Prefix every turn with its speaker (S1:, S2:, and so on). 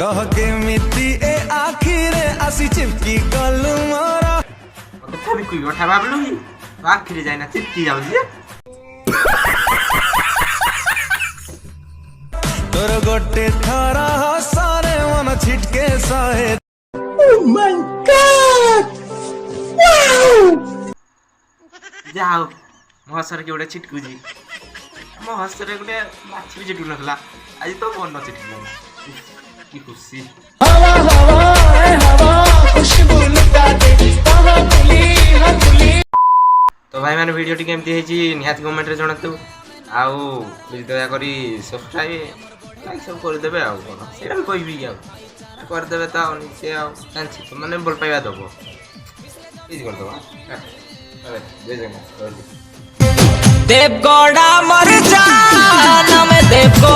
S1: कह के मिट्टी ए आखिरे आसी चिपकी गल मोरा
S2: तभी कोई उठा बाबलू ही आखिरे जाए ना चिपकी जाऊ जी
S1: तोर गोटे थारा हसारे मन छिटके सहे
S3: Oh my God! Wow!
S2: जाओ महसर के गोटे छिटकू जी महसर गोटे माछ भी चिटू नथला आज तो मन न चिटकू की खुशी
S3: हवा खुशबू लुटा दे कहां खुली
S2: तो भाई मैंने वीडियो टी केमती है निहाती कमेंट रे जणातु आउ प्लीज दया करी सब्सक्राइब लाइक सब कर देबे आ कोन सेटा भी कोई भी आ कर देबे ता से आ जानछि तो माने बोल पाइबा दबो प्लीज कर दबा अरे जय जय
S4: देवगौड़ा मर जा नाम देवगौड़ा।